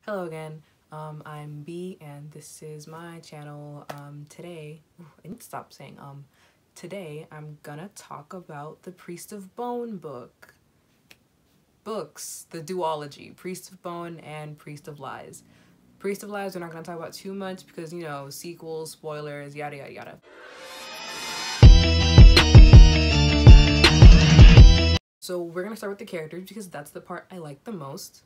Hello again, I'm B and this is my channel. I need to stop saying today I'm gonna talk about the Priest of Bone books, the duology, Priest of Bone and Priest of Lies. Priest of Lies we're not gonna talk about too much because, you know, sequels, spoilers, yada yada yada. So we're gonna start with the characters because that's the part I like the most.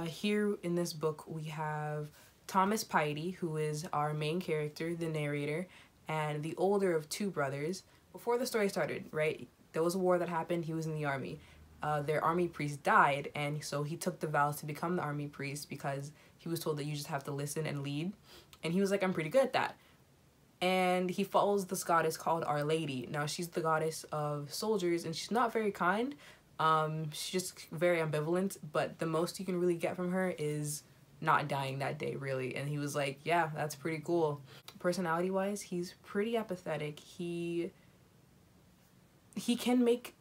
Here in this book we have Tomas Piety, who is our main character, the narrator, and the older of two brothers. Before the story started, right, there was a war that happened, he was in the army. Their army priest died, and so he took the vows to become the army priest because he was told that you just have to listen and lead. And he was like, I'm pretty good at that. And he follows this goddess called Our Lady. Now, she's the goddess of soldiers, and she's not very kind. She's just very ambivalent, but the most you can really get from her is not dying that day, really. And he was like, yeah, that's pretty cool. Personality wise, he's pretty apathetic. He can make,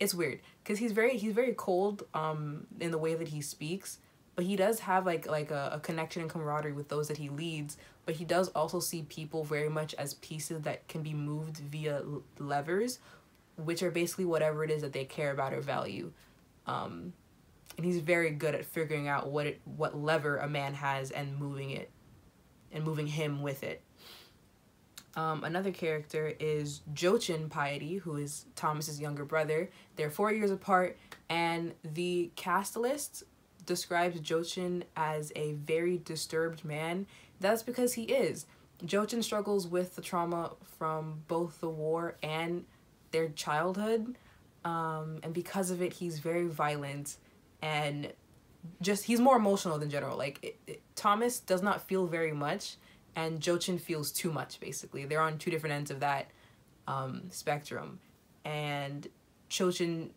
it's weird because he's very cold in the way that he speaks, but he does have like a connection and camaraderie with those that he leads. But he does also see people very much as pieces that can be moved via levers, which are basically whatever it is that they care about or value. And he's very good at figuring out what lever a man has and moving it, and moving him with it. Another character is Jochin Piety, who is Thomas's younger brother. They're 4 years apart, and the cast list describes Jochin as a very disturbed man. That's because he is. Jochin struggles with the trauma from both the war and their childhood, and because of it he's very violent and just he's more emotional than general. Like Thomas does not feel very much and Jochin feels too much. Basically they're on two different ends of that spectrum, and Jochin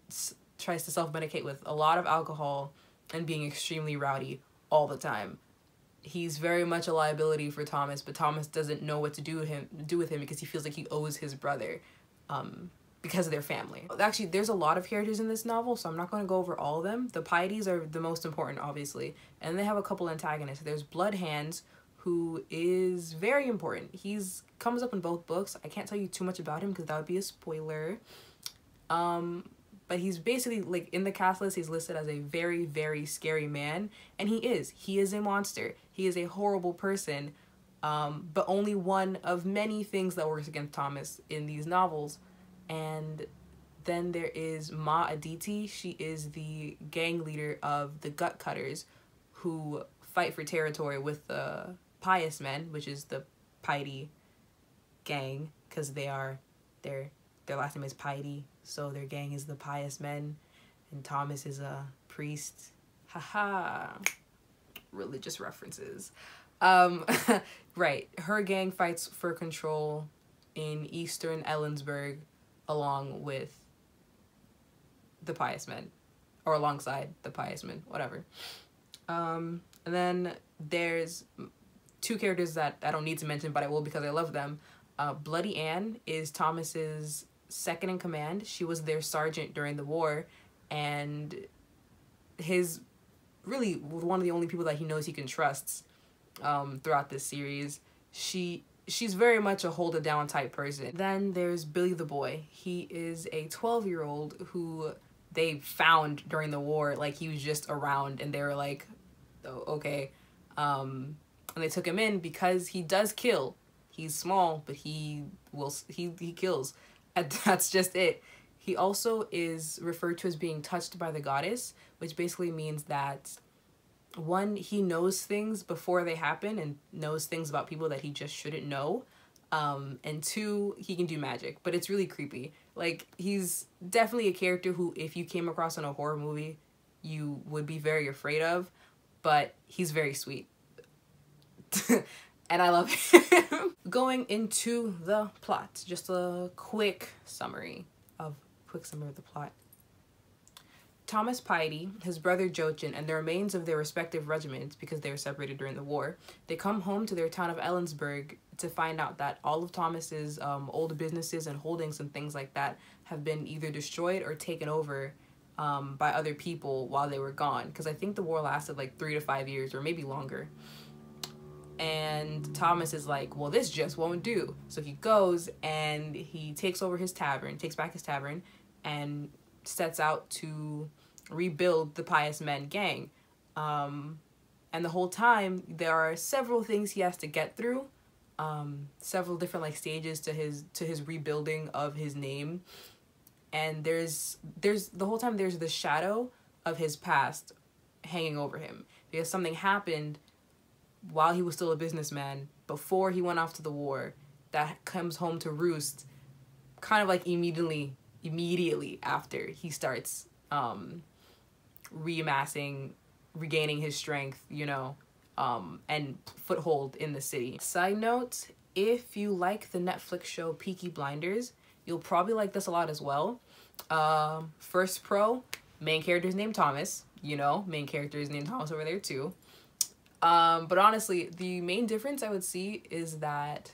tries to self-medicate with a lot of alcohol and being extremely rowdy all the time. He's very much a liability for Thomas, but Thomas doesn't know what to do with him because he feels like he owes his brother because of their family. Actually, there's a lot of characters in this novel, so I'm not going to go over all of them. The Pieties are the most important, obviously, and they have a couple antagonists. There's Bloodhands, who is very important. He's comes up in both books. I can't tell you too much about him because that would be a spoiler. But he's basically, like, in the cast list, he's listed as a very, very scary man. And he is. He is a monster. He is a horrible person. But only one of many things that works against Thomas in these novels. And then there is Ma Aditi. She is the gang leader of the Gut Cutters, who fight for territory with the Pious Men, which is the Piety gang, because their last name is Piety, so their gang is the Pious Men, and Thomas is a priest. Haha, religious references. Right, her gang fights for control in eastern Ellensburg along with the Pious Men, or alongside the Pious Men, whatever. And then there's two characters that I don't need to mention, but I will because I love them. Bloody Anne is Thomas's second in command. She was their sergeant during the war, and his really one of the only people that he knows he can trust throughout this series. She's very much a hold it down type person. Then there's Billy the Boy. He is a 12-year-old who they found during the war. Like, he was just around and they were like, oh, okay. And they took him in because he does kill. He's small, but he kills. And that's just it. He also is referred to as being touched by the goddess, which basically means that, one, he knows things before they happen and knows things about people that he just shouldn't know. And two, he can do magic, but it's really creepy. Like, he's definitely a character who, if you came across in a horror movie, you would be very afraid of, but he's very sweet. And I love him. Going into the plot, just a quick summary of the plot. Tomas Piety, his brother Jochin, and the remains of their respective regiments, because they were separated during the war, they come home to their town of Ellensburg to find out that all of Thomas's old businesses and holdings and things like that have been either destroyed or taken over by other people while they were gone, because I think the war lasted like 3 to 5 years or maybe longer. And Thomas is like, well, this just won't do. So he goes and he takes back his tavern, and sets out to rebuild the Pious Men gang. And the whole time, there are several things he has to get through, several different like stages to his rebuilding of his name. And there's the whole time there's the shadow of his past hanging over him, because something happened while he was still a businessman, before he went off to the war, that comes home to roost kind of like immediately after he starts regaining his strength, and foothold in the city. Side note, if you like the Netflix show Peaky Blinders, you'll probably like this a lot as well. First pro, main character's named Thomas, main character is named Thomas over there too. But honestly, the main difference I would see is that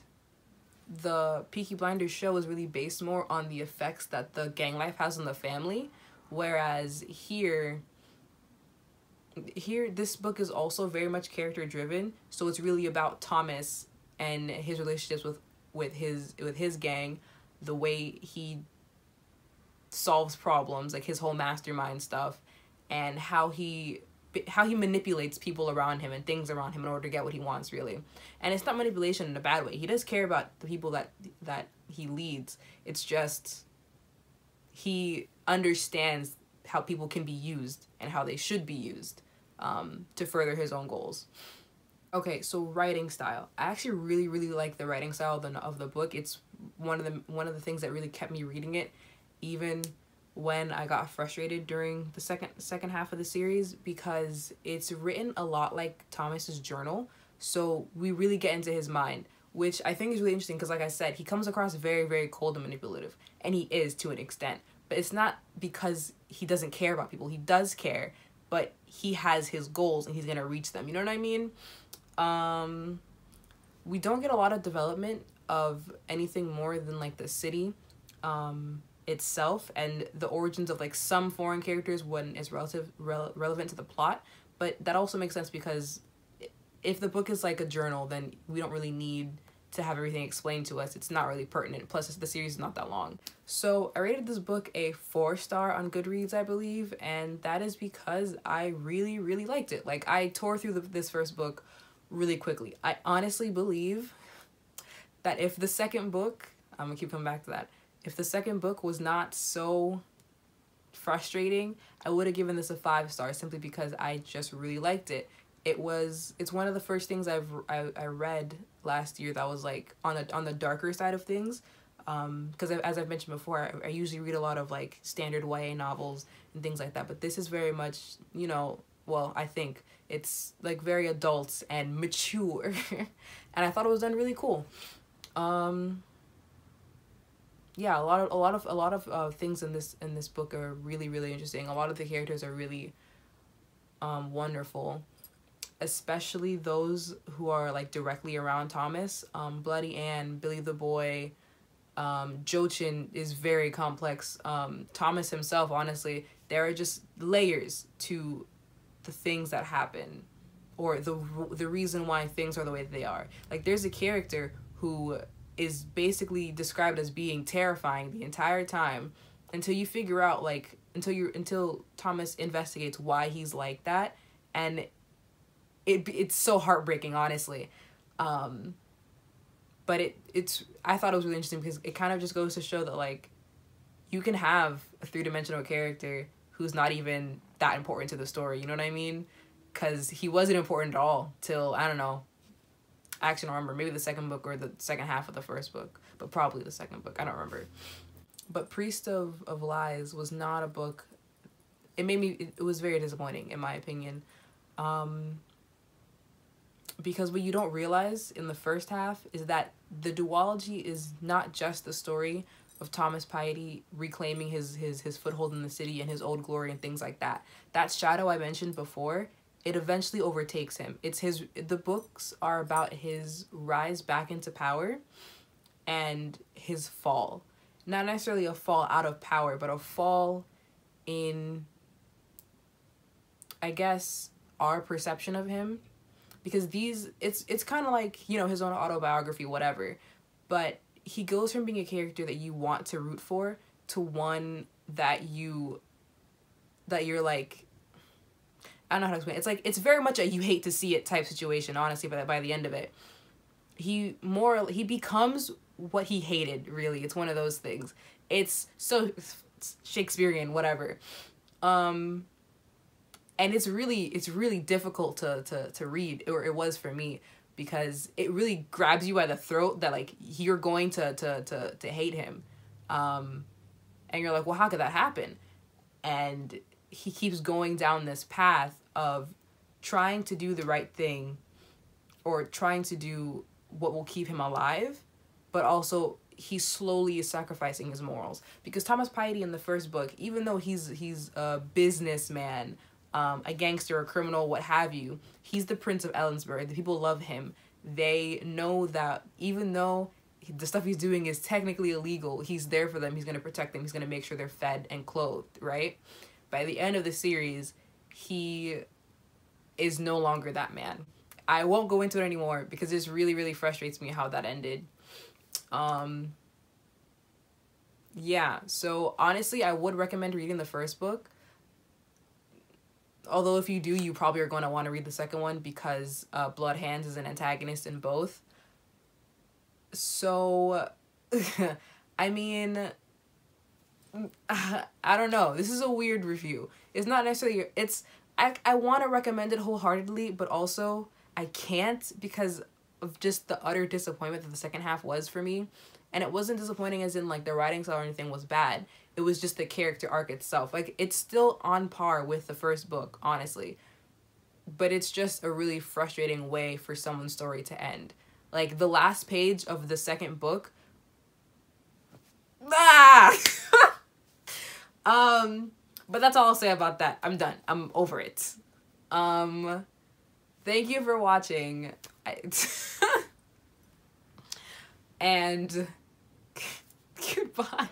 the Peaky Blinders show is really based more on the effects that the gang life has on the family, whereas here this book is also very much character driven, so it's really about Thomas and his relationships with his gang, the way he solves problems, like his whole mastermind stuff, and how he manipulates people around him and things around him in order to get what he wants, really. And it's not manipulation in a bad way. He does care about the people that he leads. It's just he understands how people can be used and how they should be used to further his own goals. Okay, so writing style. I actually really, really like the writing style of the book. It's one of the things that really kept me reading it, even when I got frustrated during the second half of the series, because it's written a lot like Thomas's journal. So we really get into his mind, which I think is really interesting, because like I said, he comes across very, very cold and manipulative, and he is to an extent. But it's not because he doesn't care about people. He does care, but he has his goals and he's gonna reach them. You know what I mean? We don't get a lot of development of anything more than like the city itself and the origins of like some foreign characters when it's relevant to the plot. But that also makes sense, because if the book is like a journal, then we don't really need to have everything explained to us. It's not really pertinent. Plus, the series is not that long. So I rated this book a 4-star on Goodreads, I believe, and that is because I really, really liked it. Like, I tore through this first book really quickly. I honestly believe that if the second book, I'm gonna keep coming back to that, if the second book was not so frustrating, I would have given this a 5-star, simply because I just really liked it. It's one of the first things I read last year that was like on the darker side of things, because as I've mentioned before, I usually read a lot of like standard YA novels and things like that, but this is very much, well, I think it's like very adult and mature, and I thought it was done really cool. Yeah, a lot of things in this book are really, really interesting. A lot of the characters are really wonderful, especially those who are like directly around Thomas. Bloody Ann, Billy the Boy, Jochin is very complex. Thomas himself, honestly, there are just layers to the things that happen, or the reason why things are the way that they are. Like, there's a character who is basically described as being terrifying the entire time, until you figure out, like, until Thomas investigates why he's like that, and it's so heartbreaking, honestly. But I thought it was really interesting, because it kind of just goes to show that, like, you can have a 3-dimensional character who's not even that important to the story, you know what I mean? Because he wasn't important at all till, I don't know, I actually don't remember, maybe the second book or the second half of the first book, but probably the second book, I don't remember. But Priest of Lies was not a book, it was very disappointing, in my opinion. Because what you don't realize in the first half is that the duology is not just the story of Thomas Piety reclaiming his foothold in the city and his old glory and things like that. That shadow I mentioned before, it eventually overtakes him. The books are about his rise back into power and his fall. Not necessarily a fall out of power, but a fall in I guess, our perception of him, because it's kind of like, you know, his own autobiography, whatever, but he goes from being a character that you want to root for to one that you're like, I don't know how to explain it. It's like, it's very much a you hate to see it type situation, honestly, by the end of it. He becomes what he hated, really. It's one of those things. It's so Shakespearean, whatever. And it's really difficult to read, or it was for me, because it really grabs you by the throat that, like, you're going to hate him. And you're like, well, how could that happen? And he keeps going down this path of trying to do the right thing, or trying to do what will keep him alive, but also he slowly is sacrificing his morals. Because Thomas Piety in the first book, even though he's a businessman, a gangster, a criminal, what have you, he's the Prince of Ellensburg. The people love him. They know that even though the stuff he's doing is technically illegal, he's there for them. He's going to protect them. He's going to make sure they're fed and clothed, right? By the end of the series, he is no longer that man. I won't go into it anymore because this really frustrates me how that ended. Yeah, so honestly, I would recommend reading the first book. Although if you do, you probably are going to want to read the second one, because Blood Hands is an antagonist in both. So, I mean, I don't know. This is a weird review. It's not necessarily, I want to recommend it wholeheartedly, but also I can't, because of just the utter disappointment that the second half was for me. And it wasn't disappointing as in, like, the writing style or anything was bad. It was just the character arc itself. Like, it's still on par with the first book, honestly. But it's just a really frustrating way for someone's story to end. Like, the last page of the second book. Ah! But that's all I'll say about that. I'm done. I'm over it. Thank you for watching. And goodbye.